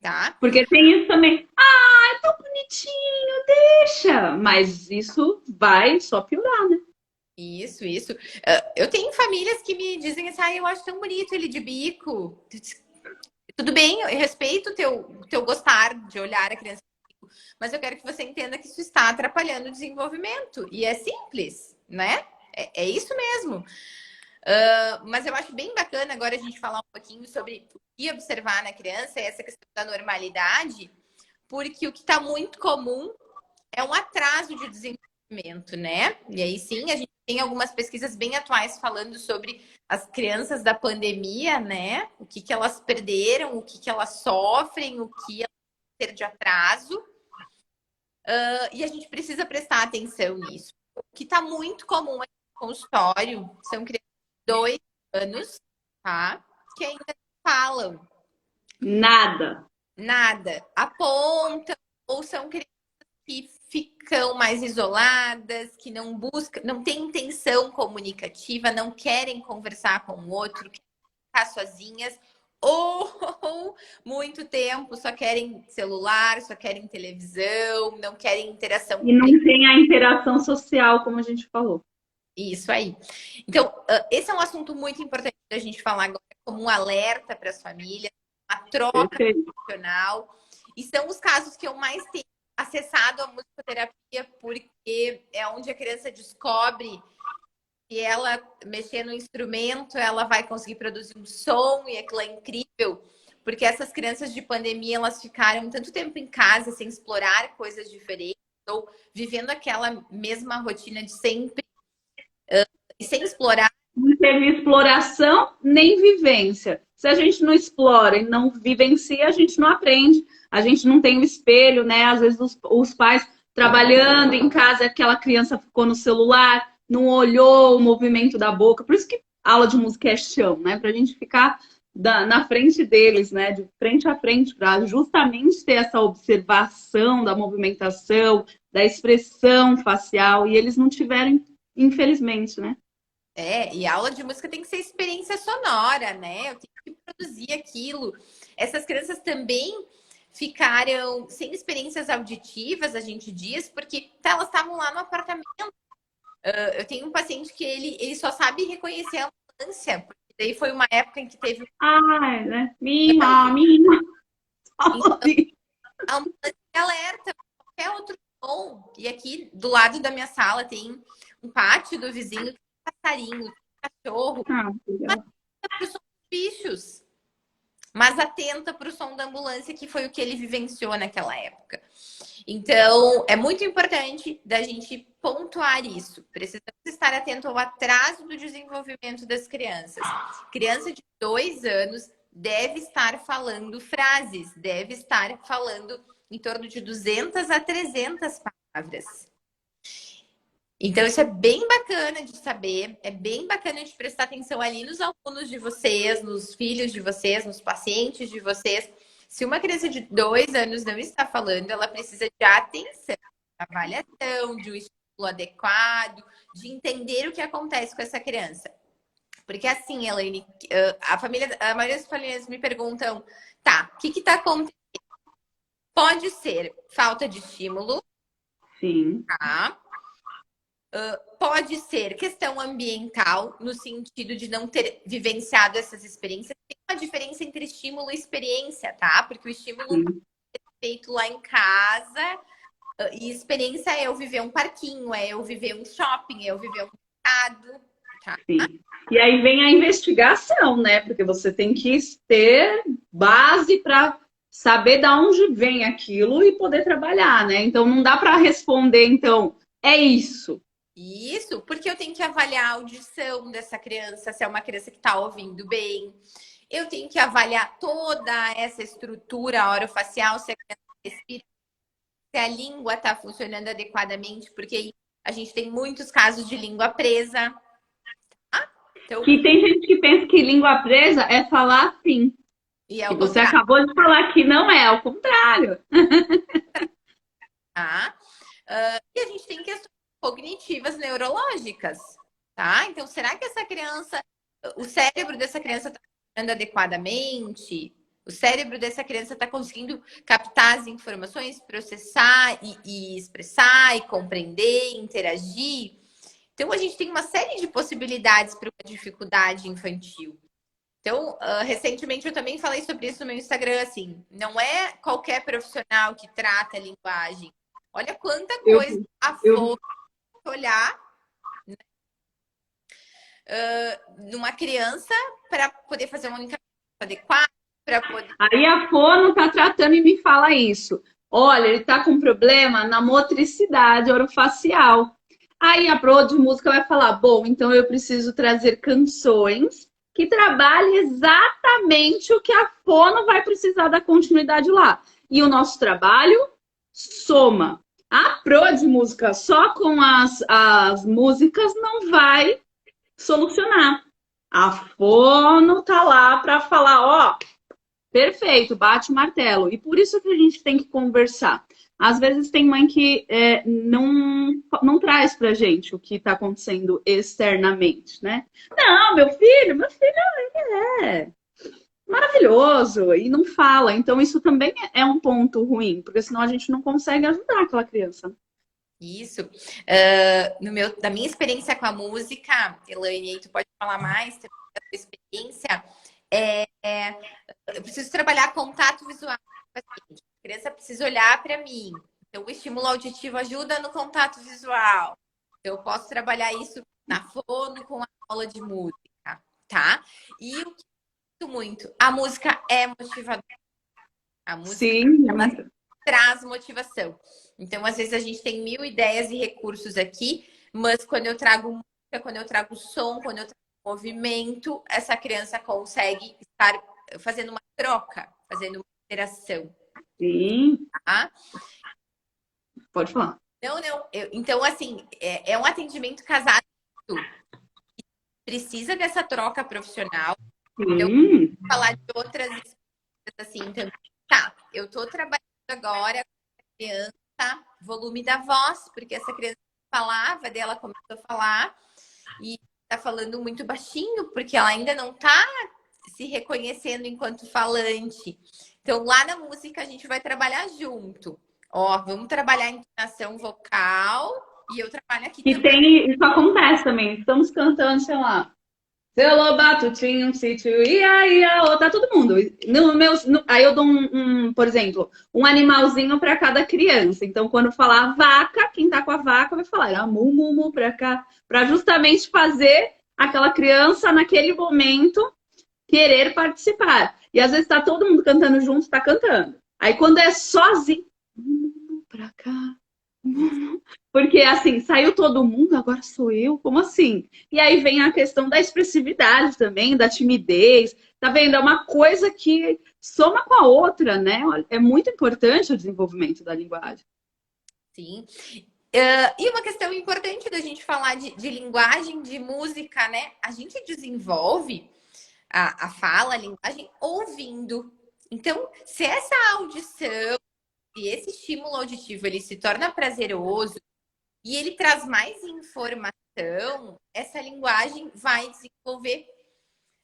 tá? Porque tem isso também. Ah, é tão bonitinho, deixa. Mas isso vai só piorar, né? Isso. Eu tenho famílias que me dizem assim, eu acho tão bonito ele de bico. Tudo bem, eu respeito o teu gostar de olhar a criança de bico, mas eu quero que você entenda que isso está atrapalhando o desenvolvimento. E é simples, né? É isso mesmo. Mas eu acho bem bacana agora a gente falar um pouquinho sobre o que observar na criança, essa questão da normalidade, porque o que está muito comum é um atraso de desenvolvimento, né? E aí sim, a gente tem algumas pesquisas bem atuais falando sobre as crianças da pandemia, né? O que elas perderam, o que elas sofrem, o que elas vão ter de atraso. E a gente precisa prestar atenção nisso. O que está muito comum aqui no consultório são crianças de 2 anos, tá? Que ainda não falam Nada. nada, apontam, ou são crianças que ficam mais isoladas, que não buscam, não têm intenção comunicativa, não querem conversar com o outro, querem ficar sozinhas, ou muito tempo só querem celular, só querem televisão, não querem interação E não tem a interação social, como a gente falou. Isso aí. Então, esse é um assunto muito importante da gente falar agora, como um alerta para as famílias, uma troca emocional. E são os casos que eu mais tenho acessado a musicoterapia, porque é onde a criança descobre que ela, mexer no instrumento, ela vai conseguir produzir um som, e aquilo é incrível. Porque essas crianças de pandemia, elas ficaram tanto tempo em casa sem explorar coisas diferentes, ou vivendo aquela mesma rotina de sempre, e sem explorar. Não teve exploração nem vivência. Se a gente não explora e não vivencia, a gente não aprende. A gente não tem o espelho, né? Às vezes os pais trabalhando em casa, aquela criança ficou no celular, não olhou o movimento da boca. Por isso que aula de música é chão, né? Pra gente ficar na frente deles, né? De frente a frente, para justamente ter essa observação da movimentação, da expressão facial. E eles não tiveram, infelizmente, né? E a aula de música tem que ser experiência sonora, né? Eu tenho que produzir aquilo. Essas crianças também ficaram sem experiências auditivas, a gente diz, porque elas estavam lá no apartamento. Eu tenho um paciente que ele só sabe reconhecer a ambulância, porque daí foi uma época em que teve. Ai, né? Mima. Então, a ambulância alerta qualquer outro som. E aqui do lado da minha sala tem um pátio do vizinho, tem passarinho, tem cachorro. Mas atenta para o som dos bichos. Mas atenta para o som da ambulância, que foi o que ele vivenciou naquela época. Então, é muito importante da gente pontuar isso. Precisamos estar atento ao atraso do desenvolvimento das crianças. Criança de 2 anos deve estar falando frases, deve estar falando em torno de 200 a 300 palavras. Então, isso é bem bacana de saber, é bem bacana de prestar atenção ali nos alunos de vocês, nos filhos de vocês, nos pacientes de vocês. Se uma criança de 2 anos não está falando, ela precisa de atenção, de avaliação, de um estímulo adequado, de entender o que acontece com essa criança. Porque assim, Elaine, a maioria das famílias me perguntam, tá, o que está acontecendo? Pode ser falta de estímulo, Sim. tá? Pode ser questão ambiental, no sentido de não ter vivenciado essas experiências. Tem uma diferença entre estímulo e experiência, tá? Porque o estímulo é feito lá em casa, e experiência é eu viver um parquinho, é eu viver um shopping, é eu viver um mercado, tá? Sim. E aí vem a investigação, né? Porque você tem que ter base para saber de onde vem aquilo e poder trabalhar, né? Então não dá para responder, então, é isso. Isso, porque eu tenho que avaliar a audição dessa criança, se é uma criança que está ouvindo bem. Eu tenho que avaliar toda essa estrutura orofacial, se a criança respira, se a língua está funcionando adequadamente, porque a gente tem muitos casos de língua presa. Tá? Então, Que tem gente que pensa que língua presa é falar assim. e é Que o você contrário. acabou de falar que não é, ao contrário. Tá? E a gente tem questões cognitivas neurológicas, tá? Então, será que essa criança, o cérebro dessa criança está funcionando adequadamente? O cérebro dessa criança está conseguindo captar as informações, processar e expressar, e compreender, interagir? Então, a gente tem uma série de possibilidades para uma dificuldade infantil. Então, recentemente eu também falei sobre isso no meu Instagram, assim, não é qualquer profissional que trata a linguagem. Olha quanta coisa a FONA olhar, né, numa criança para poder fazer uma comunicação adequada, para poder... Aí a fono tá tratando e me fala isso. Olha, ele tá com problema na motricidade orofacial. Aí a pro de música vai falar, bom, então eu preciso trazer canções que trabalhem exatamente o que a fono vai precisar da continuidade lá. E o nosso trabalho soma. A pro de música só com as músicas não vai solucionar. A fono tá lá para falar, ó, perfeito, bate o martelo. E por isso que a gente tem que conversar. Às vezes tem mãe que não traz pra gente o que tá acontecendo externamente, né? Não, meu filho, ele é maravilhoso e não fala. Então isso também é um ponto ruim, porque senão a gente não consegue ajudar aquela criança. Isso. Da minha experiência com a música, Elaine, aí tu pode falar mais da tua experiência, eu preciso trabalhar contato visual. A criança precisa olhar para mim. Então, o estímulo auditivo ajuda no contato visual. Eu posso trabalhar isso na fono com a aula de música, tá? E o que eu gosto muito, a música é motivadora. A música, sim, ela traz motivação. Então, às vezes, a gente tem 1000 ideias e recursos aqui, mas quando eu trago música, quando eu trago som, quando eu trago movimento, essa criança consegue estar fazendo uma troca, fazendo uma interação. Sim. Tá? Pode falar. Não. Então, assim, é um atendimento casado. Precisa dessa troca profissional. Eu vou falar de outras experiências, assim, então, tá, eu tô trabalhando agora com a criança, volume da voz, porque essa criança falava, dela começou a falar, e tá falando muito baixinho, porque ela ainda não tá se reconhecendo enquanto falante. Então, lá na música, a gente vai trabalhar junto. Ó, vamos trabalhar a entonação vocal e eu trabalho aqui também. Isso acontece também. Estamos cantando, sei lá. Seu Lobato tinha um sítio, ia, tá todo mundo. Aí eu dou por exemplo, um animalzinho para cada criança. Então, quando falar vaca, quem tá com a vaca vai falar, era mu pra cá, para justamente fazer aquela criança naquele momento querer participar. E às vezes tá todo mundo cantando junto, tá cantando. Aí quando é sozinho, pra cá. Porque assim, saiu todo mundo, agora sou eu? Como assim? E aí vem a questão da expressividade também, da timidez. Tá vendo? É uma coisa que soma com a outra, né? É muito importante o desenvolvimento da linguagem. Sim. E uma questão importante da gente falar de linguagem, de música, né? A gente desenvolve a fala, a linguagem, ouvindo. Então, se essa audição e esse estímulo auditivo ele se torna prazeroso e ele traz mais informação, essa linguagem vai desenvolver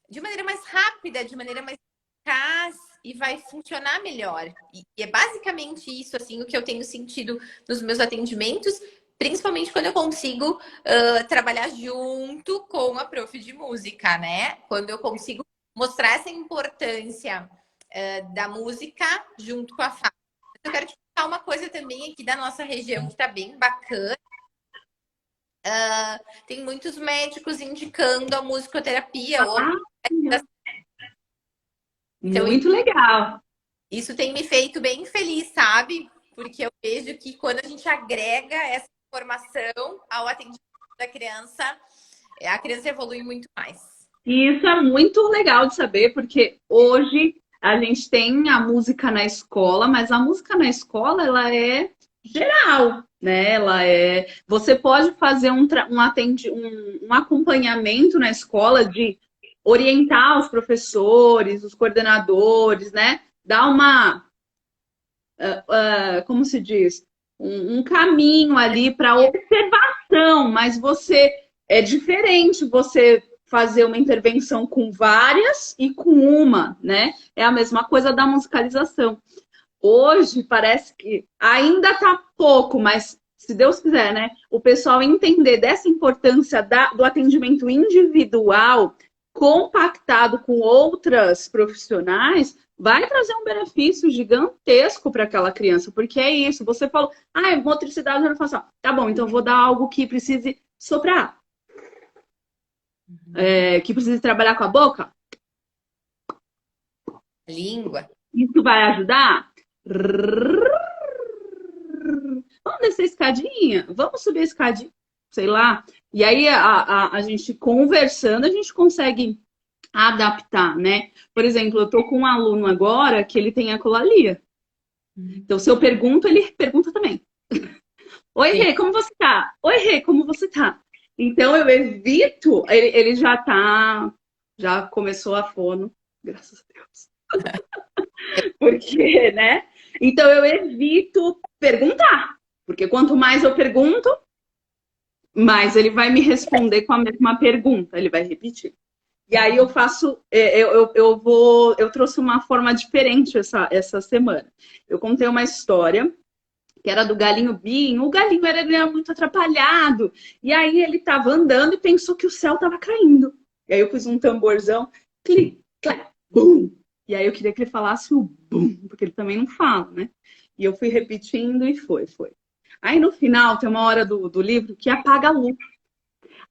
de maneira mais rápida, de maneira mais eficaz e vai funcionar melhor. E é basicamente isso, assim, o que eu tenho sentido nos meus atendimentos, principalmente quando eu consigo trabalhar junto com a prof de música, né? Quando eu consigo mostrar essa importância da música junto com a fala. Eu quero te contar uma coisa também aqui da nossa região que está bem bacana. Tem muitos médicos indicando a musicoterapia. Então, Muito legal. isso tem me feito bem feliz, sabe? Porque eu vejo que quando a gente agrega essa informação ao atendimento da criança, a criança evolui muito mais. E isso é muito legal de saber, porque hoje a gente tem a música na escola, mas a música na escola, ela é geral, né? Ela é... Você pode fazer um acompanhamento na escola de orientar os professores, os coordenadores, né? Dar uma... como se diz? Um caminho ali para observação, mas você... É diferente você fazer uma intervenção com várias e com uma, né? É a mesma coisa da musicalização. Hoje parece que ainda tá pouco, mas se Deus quiser, né? O pessoal entender dessa importância do atendimento individual, compactado com outras profissionais, vai trazer um benefício gigantesco para aquela criança, porque é isso. Você falou, motricidade não faço. Tá bom, então eu vou dar algo que precise soprar. Que precisa trabalhar com a boca? Língua. Isso vai ajudar? Vamos descer a escadinha? Vamos subir a escadinha? Sei lá. E aí, a gente conversando, a gente consegue adaptar, né? Por exemplo, eu tô com um aluno agora que ele tem acolalia. Então, se eu pergunto, ele pergunta também. Oi, Rê, como você tá? Oi, Rê, como você tá? Então, eu evito... Ele já começou a fono, graças a Deus. Porque, né? Então, eu evito perguntar. Porque quanto mais eu pergunto, mais ele vai me responder com a mesma pergunta. Ele vai repetir. E aí eu faço... Eu trouxe uma forma diferente essa semana. Eu contei uma história que era do galinho Binho. O galinho era muito atrapalhado. E aí ele estava andando e pensou que o céu estava caindo. E aí eu pus um tamborzão. Clic, clac, bum. E aí eu queria que ele falasse o bum, porque ele também não fala, né? E eu fui repetindo e foi. Aí no final tem uma hora do livro que apaga a luz.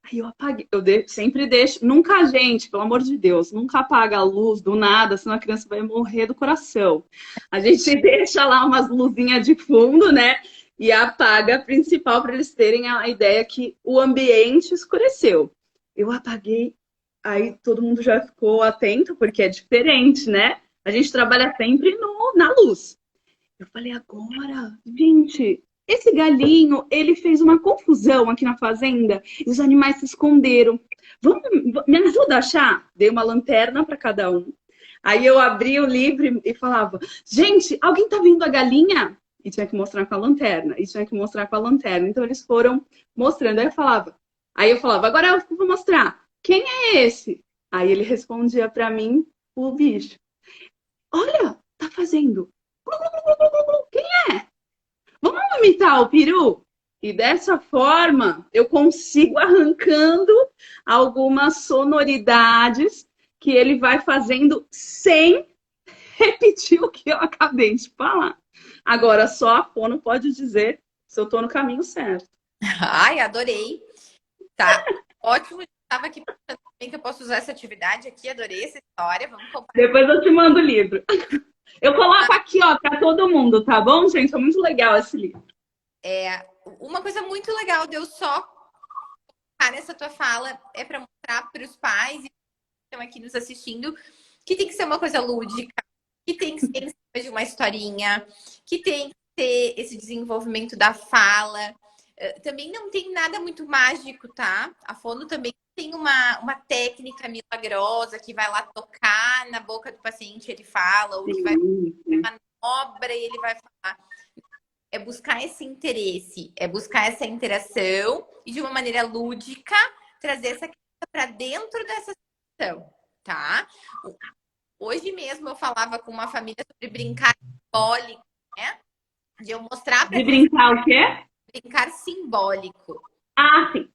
Aí eu apaguei. Sempre deixo. Nunca, gente, pelo amor de Deus, nunca apaga a luz do nada, senão a criança vai morrer do coração. A gente deixa lá umas luzinhas de fundo, né? E apaga a principal para eles terem a ideia que o ambiente escureceu. Eu apaguei, aí todo mundo já ficou atento, porque é diferente, né? A gente trabalha sempre na luz. Eu falei, agora, gente, esse galinho, ele fez uma confusão aqui na fazenda e os animais se esconderam. Me ajuda a achar? Dei uma lanterna para cada um. Aí eu abri o livro e falava, gente, alguém tá vendo a galinha? E tinha que mostrar com a lanterna. Então eles foram mostrando. Aí eu falava, agora eu vou mostrar. Quem é esse? Aí ele respondia para mim, o bicho. Olha, tá fazendo. Quem é? Vamos imitar o peru? E dessa forma, eu consigo arrancando algumas sonoridades que ele vai fazendo sem repetir o que eu acabei de falar. Agora, só a fono pode dizer se eu estou no caminho certo. Ai, adorei. Tá, ótimo. Estava aqui pensando também que eu posso usar essa atividade aqui. Adorei essa história. Vamos compartilhar. Depois eu te mando o livro. Eu coloco aqui, ó, para todo mundo, tá bom, gente? É muito legal esse livro. Uma coisa muito legal de eu só colocar nessa tua fala é para mostrar para os pais que estão aqui nos assistindo que tem que ser uma coisa lúdica, que tem que ser em cima de uma historinha, que tem que ter esse desenvolvimento da fala. Também não tem nada muito mágico, tá? A fono também tem uma técnica milagrosa que vai lá tocar na boca do paciente, ele fala, ou que vai fazer manobra e ele vai falar. É buscar esse interesse, é buscar essa interação e de uma maneira lúdica trazer essa criança para dentro dessa situação, tá? Hoje mesmo eu falava com uma família sobre brincar simbólico, né? De eu mostrar para De brincar o quê? brincar simbólico. Ah, sim.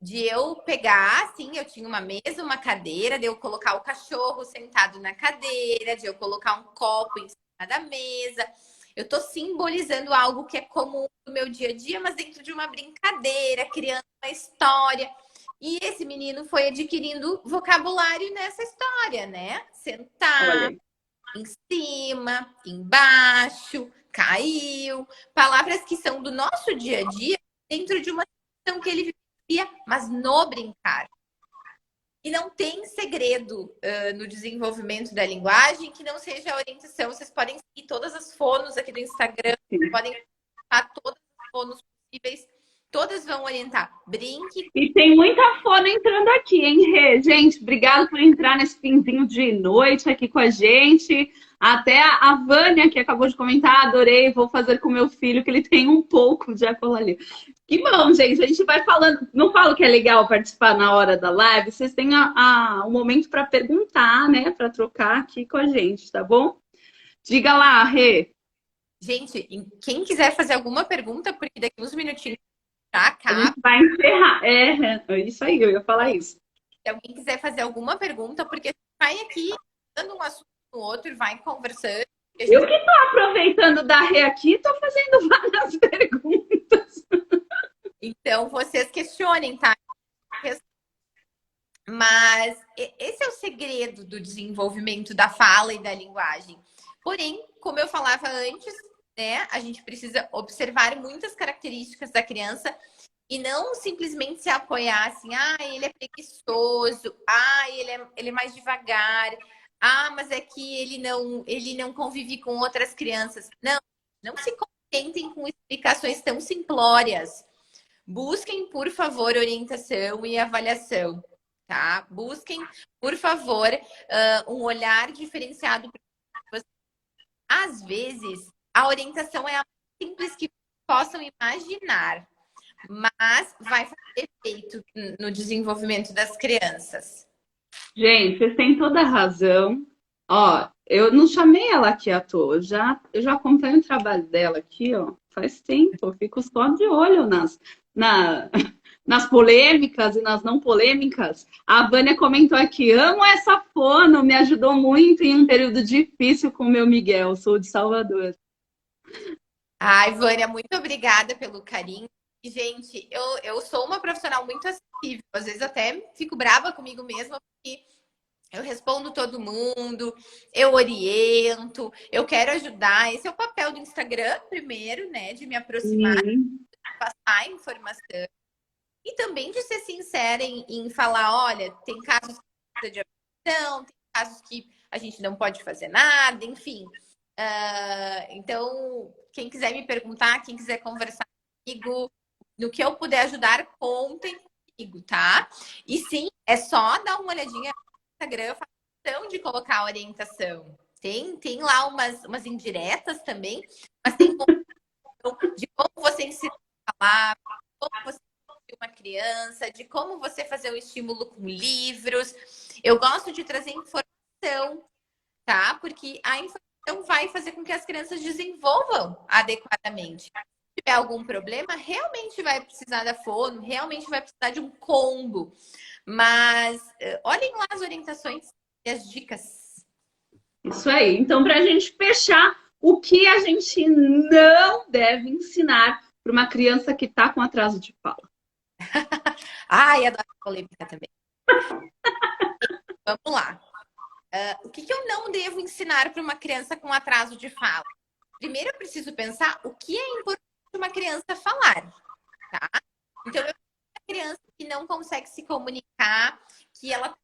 De eu pegar, assim, eu tinha uma mesa, uma cadeira, de eu colocar o cachorro sentado na cadeira, de eu colocar um copo em cima da mesa. Eu tô simbolizando algo que é comum no meu dia a dia, mas dentro de uma brincadeira, criando uma história. E esse menino foi adquirindo vocabulário nessa história, né? Sentar Olha. em cima, embaixo, caiu. Palavras que são do nosso dia a dia, dentro de uma situação que ele vivia, mas no brincar. E não tem segredo no desenvolvimento da linguagem que não seja a orientação. Vocês podem seguir todas as fonos aqui do Instagram, podem colocar todas as fonos possíveis, todas vão orientar. Brinque. E tem muita fono entrando aqui, hein, Rê? Gente, obrigado por entrar nesse finzinho de noite aqui com a gente. Até a Vânia, que acabou de comentar, adorei, vou fazer com meu filho, que ele tem um pouco de acolalia. Que bom, gente, a gente vai falando. Não falo que é legal participar na hora da live, vocês têm um momento para perguntar, né? Para trocar aqui com a gente, tá bom? Diga lá, Rê. Gente, quem quiser fazer alguma pergunta, porque daqui uns minutinhos já A acaba. gente vai encerrar. É isso aí, eu ia falar isso. Se alguém quiser fazer alguma pergunta, porque vai aqui dando um assunto no outro e vai conversando. Eu que tô aproveitando da Rê aqui, tô fazendo várias perguntas. Então, vocês questionem, tá? Mas esse é o segredo do desenvolvimento da fala e da linguagem. Porém, como eu falava antes, né, a gente precisa observar muitas características da criança e não simplesmente se apoiar assim, ele é preguiçoso, ele é mais devagar, mas é que ele não convive com outras crianças. Não se contentem com explicações tão simplórias. Busquem, por favor, orientação e avaliação, tá? Busquem, por favor, um olhar diferenciado. Às vezes, a orientação é a mais simples que possam imaginar, mas vai fazer efeito no desenvolvimento das crianças. Gente, vocês têm toda a razão. Ó, eu não chamei ela aqui à toa. Eu já acompanho o trabalho dela aqui, ó, faz tempo. Eu fico só de olho nas polêmicas e nas não polêmicas. A Vânia comentou aqui, amo essa fono, me ajudou muito em um período difícil com o meu Miguel, sou de Salvador. Ai, Vânia, muito obrigada pelo carinho. E, gente, eu sou uma profissional muito acessível. Às vezes até fico brava comigo mesma, porque eu respondo todo mundo, eu oriento, eu quero ajudar. Esse é o papel do Instagram, primeiro, né? De me aproximar, de passar informação. E também de ser sincera em falar, olha, tem casos que precisa de atenção, tem casos que a gente não pode fazer nada, enfim. Então, quem quiser me perguntar, quem quiser conversar comigo, no que eu puder ajudar, contem comigo, tá? E sim, é só dar uma olhadinha no Instagram, eu faço questão de colocar a orientação. Tem lá umas indiretas também, mas tem de como você ensina a falar, como você uma criança, de como você fazer o estímulo com livros. Eu gosto de trazer informação, tá? Porque a informação vai fazer com que as crianças desenvolvam adequadamente. Se tiver algum problema, realmente vai precisar da fono, realmente vai precisar de um combo. Mas olhem lá as orientações e as dicas. Isso aí. Então, para a gente fechar, o que a gente não deve ensinar para uma criança que está com atraso de fala? Ai, adoro polêmica também. Vamos lá. O que eu não devo ensinar para uma criança com atraso de fala? Primeiro, eu preciso pensar o que é importante uma criança falar, tá? Então, eu tenho uma criança que não consegue se comunicar, que ela está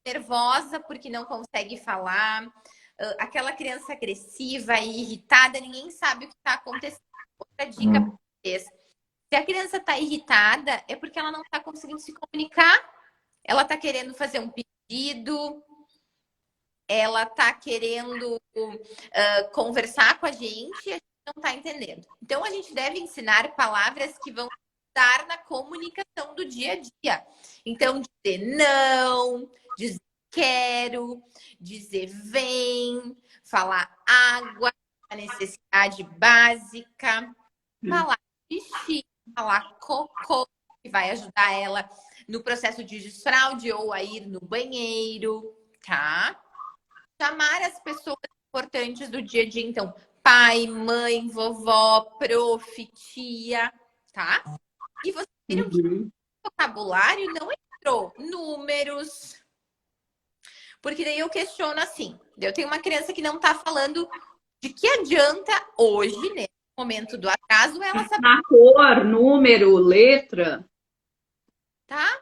nervosa porque não consegue falar, aquela criança agressiva e irritada, ninguém sabe o que está acontecendo. Outra dica para vocês. Se a criança está irritada, é porque ela não está conseguindo se comunicar. Ela está querendo fazer um pedido, ela está querendo conversar com a gente não está entendendo. Então, a gente deve ensinar palavras que vão estar na comunicação do dia a dia. Então, dizer não, dizer quero, dizer vem, falar água, a necessidade básica, falar xixi, falar cocô, que vai ajudar ela no processo de desfraude ou a ir no banheiro, tá? Chamar as pessoas importantes do dia a dia, então, pai, mãe, vovó, prof, tia, tá? E vocês viram que o vocabulário não entrou números. Porque daí eu questiono assim, eu tenho uma criança que não tá falando de que adianta hoje, nesse momento do atraso, ela saber... Na cor, número, letra. Tá?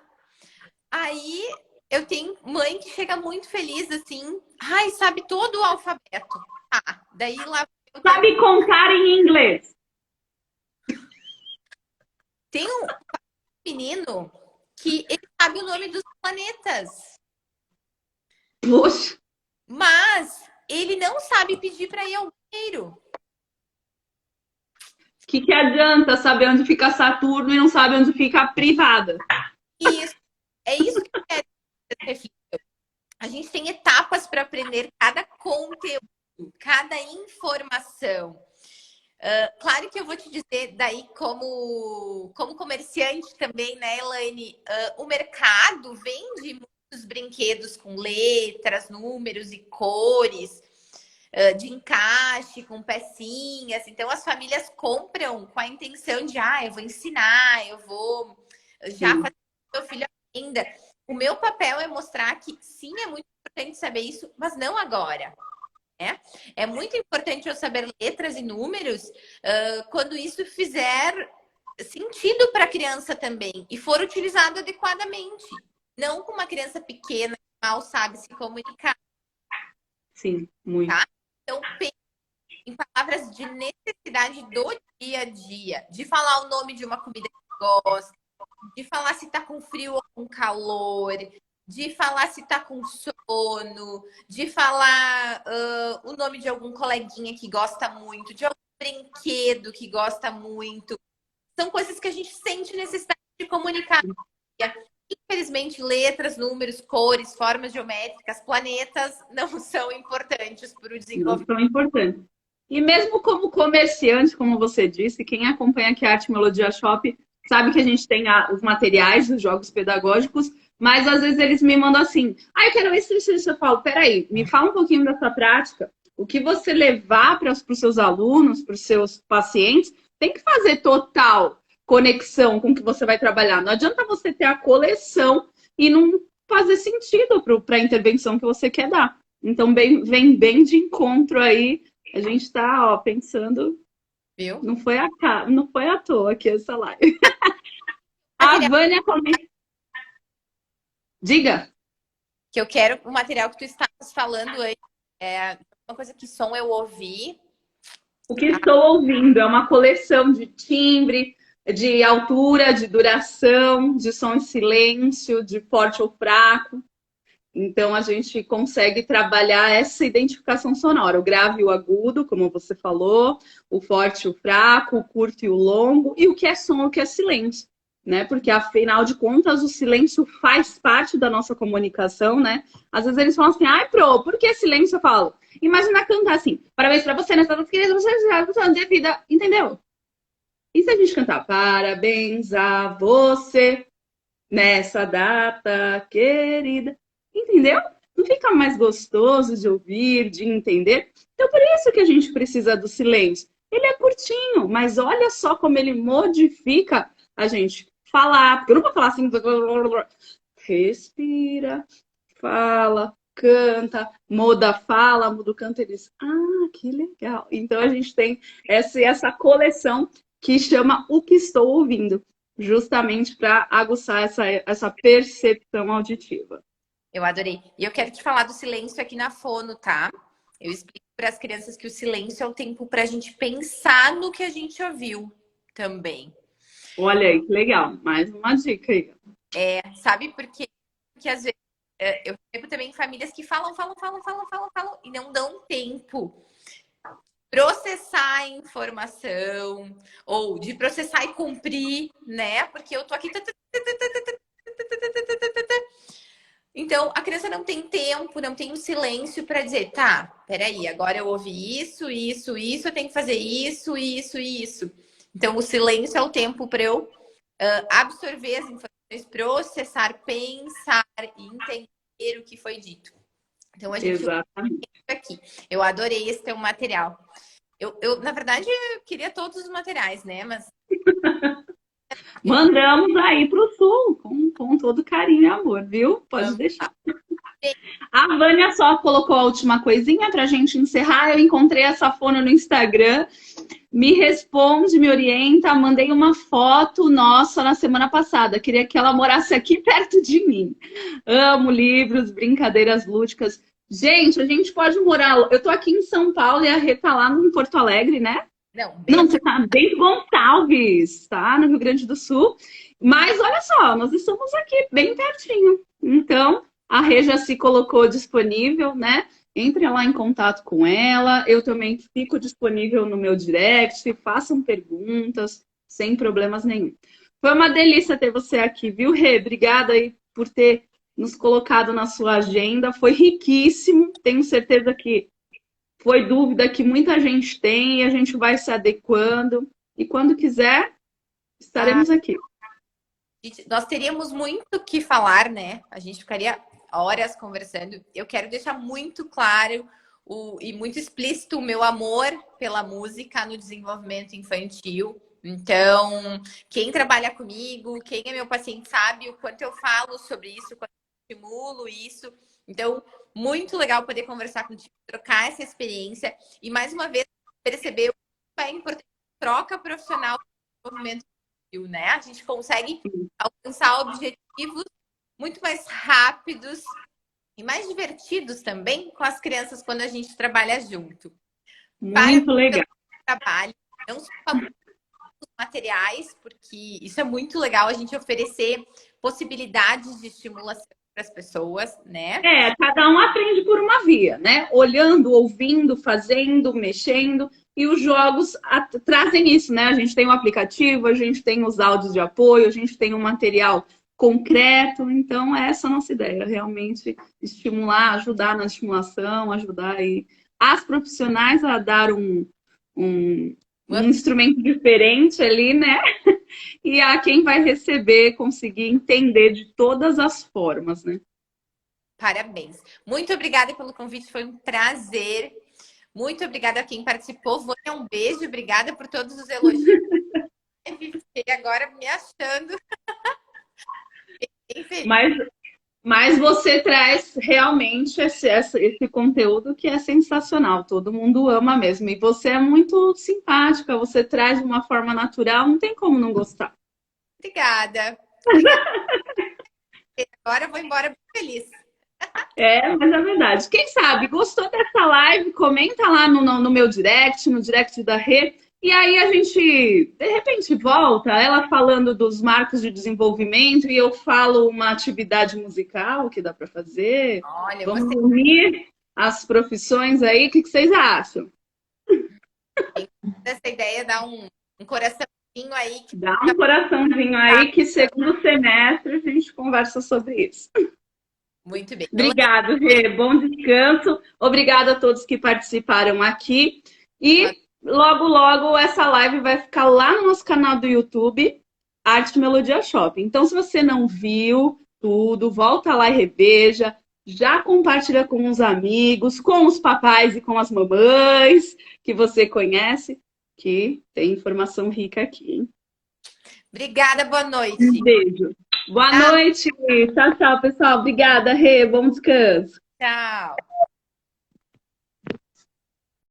Aí eu tenho mãe que chega muito feliz assim, ai, sabe todo o alfabeto. Tá, daí lá... Sabe contar em inglês. Tem um menino que ele sabe o nome dos planetas. Poxa. Mas ele não sabe pedir para ir ao banheiro. O que adianta saber onde fica Saturno e não sabe onde fica a privada? Isso. É isso que eu quero dizer. A gente tem etapas para aprender cada conteúdo, cada informação. Claro que eu vou te dizer daí como comerciante também, né, Elaine? O mercado vende muitos brinquedos com letras, números e cores, de encaixe, com pecinhas. Então, as famílias compram com a intenção de, eu vou ensinar, eu vou já fazer o meu filho ainda. O meu papel é mostrar que sim, é muito importante saber isso, mas não agora. É muito importante eu saber letras e números quando isso fizer sentido para a criança também e for utilizado adequadamente. Não com uma criança pequena que mal sabe se comunicar. Sim, muito. Tá? Então, pense em palavras de necessidade do dia a dia. De falar o nome de uma comida que gosta, de falar se tá com frio ou com calor, de falar se tá com sono, de falar o nome de algum coleguinha que gosta muito, de algum brinquedo que gosta muito. São coisas que a gente sente necessidade de comunicar. Infelizmente, letras, números, cores, formas geométricas, planetas não são importantes para o desenvolvimento. Não são importantes. E mesmo como comerciante, como você disse, quem acompanha aqui a Arte Melodia Shop sabe que a gente tem os materiais dos jogos pedagógicos, mas às vezes eles me mandam assim, eu quero isso. Eu falo, peraí, me fala um pouquinho da sua prática. O que você levar para os seus alunos, para os seus pacientes, tem que fazer total conexão com o que você vai trabalhar. Não adianta você ter a coleção e não fazer sentido para a intervenção que você quer dar. Então, vem bem de encontro aí. A gente está pensando... Viu? Não foi à toa aqui essa live. A Vânia comenta. Diga. Que eu quero o material que tu estavas falando aí. É uma coisa que som eu ouvi. O que estou ouvindo é uma coleção de timbre, de altura, de duração, de som em silêncio, de forte ou fraco. Então, a gente consegue trabalhar essa identificação sonora. O grave e o agudo, como você falou, o forte e o fraco, o curto e o longo, e o que é som e o que é silêncio, né? Porque, afinal de contas, o silêncio faz parte da nossa comunicação, né? Às vezes eles falam assim, por que silêncio? Eu falo, imagina cantar assim, parabéns pra você, nessa querida, você de vida, entendeu? E se a gente cantar, parabéns a você, nessa data querida... Entendeu? Não fica mais gostoso de ouvir, de entender? Então, por isso que a gente precisa do silêncio. Ele é curtinho, mas olha só como ele modifica a gente falar. Porque eu não vou falar assim... Respira, fala, canta, muda a fala, muda o canto. Eles, que legal. Então, a gente tem essa coleção que chama O Que Estou Ouvindo, justamente para aguçar essa percepção auditiva. Eu adorei. E eu quero te falar do silêncio aqui na fono, tá? Eu explico para as crianças que o silêncio é o tempo para a gente pensar no que a gente ouviu também. Olha aí, que legal. Mais uma dica aí. Sabe por quê? Porque às vezes eu recebo também famílias que falam e não dão tempo processar a informação ou de processar e cumprir, né? Porque eu tô aqui. Então, a criança não tem tempo, não tem o silêncio para dizer, tá, peraí, agora eu ouvi isso, eu tenho que fazer isso. Então, o silêncio é o tempo para eu absorver as informações, processar, pensar e entender o que foi dito. Então, a gente Exatamente. aqui. Eu adorei esse teu material. Na verdade, eu queria todos os materiais, né? Mas Mandamos aí para o Sul, com todo carinho e amor, viu? Pode vamos deixar. lá. A Vânia só colocou a última coisinha para a gente encerrar. Eu encontrei essa fono no Instagram. Me responde, me orienta. Mandei uma foto nossa na semana passada. Queria que ela morasse aqui perto de mim. Amo livros, brincadeiras lúdicas. Gente, a gente pode morar. Eu tô aqui em São Paulo e a Rê tá lá em Porto Alegre, né? Não, Não, você tá Bento Gonçalves, tá? No Rio Grande do Sul. Mas olha só, nós estamos aqui bem pertinho. Então, a Rê já se colocou disponível, né? Entrem lá em contato com ela. Eu também fico disponível no meu direct. Façam perguntas, sem problemas nenhum. Foi uma delícia ter você aqui, viu, Rê? Obrigada aí por ter nos colocado na sua agenda. Foi riquíssimo. Tenho certeza que foi dúvida que muita gente tem e a gente vai se adequando. E quando quiser, estaremos aqui. nós teríamos muito o que falar, né? A gente ficaria horas conversando. Eu quero deixar muito claro e muito explícito o meu amor pela música no desenvolvimento infantil. Então, quem trabalha comigo, quem é meu paciente sabe o quanto eu falo sobre isso, o quanto eu estimulo isso. Então, muito legal poder conversar contigo, trocar essa experiência e, mais uma vez, perceber o que é importante troca profissional no desenvolvimento infantil, né? A gente consegue alcançar objetivos muito mais rápidos e mais divertidos também com as crianças quando a gente trabalha junto. Muito legal. Trabalho, não só os materiais, porque isso é muito legal a gente oferecer possibilidades de estimulação para as pessoas, né? Cada um aprende por uma via, né? Olhando, ouvindo, fazendo, mexendo. E os jogos trazem isso, né? A gente tem um aplicativo, a gente tem os áudios de apoio, a gente tem um material concreto. Então, essa é a nossa ideia, realmente estimular, ajudar na estimulação, ajudar aí as profissionais a dar um instrumento diferente ali, né? E a quem vai receber conseguir entender de todas as formas, né? Parabéns. Muito obrigada pelo convite, foi um prazer. Muito obrigada a quem participou. Vânia, um beijo, obrigada por todos os elogios. Fiquei agora me achando. Mas você traz realmente esse conteúdo que é sensacional. Todo mundo ama mesmo. E você é muito simpática, você traz de uma forma natural, não tem como não gostar. Obrigada. Agora eu vou embora bem feliz. Mas é verdade. Quem sabe, gostou dessa live? Comenta lá no meu direct, no direct da Rê. E aí a gente, de repente, volta, ela falando dos marcos de desenvolvimento e eu falo uma atividade musical que dá para fazer. Olha, vamos unir as profissões aí. O que vocês acham? Essa ideia dá um coraçãozinho aí. Dá um coraçãozinho aí que segundo semestre a gente conversa sobre isso. Muito bem. Obrigado, Rê. Bom descanso. Obrigada a todos que participaram aqui. E logo, logo, essa live vai ficar lá no nosso canal do YouTube, Arte Melodia Shopping. Então, se você não viu tudo, volta lá e reveja. Já compartilha com os amigos, com os papais e com as mamães que você conhece, que tem informação rica aqui, hein? Obrigada, boa noite. Um beijo. Boa noite. Tchau, tchau, pessoal. Obrigada, Rê. Bom descanso. Tchau.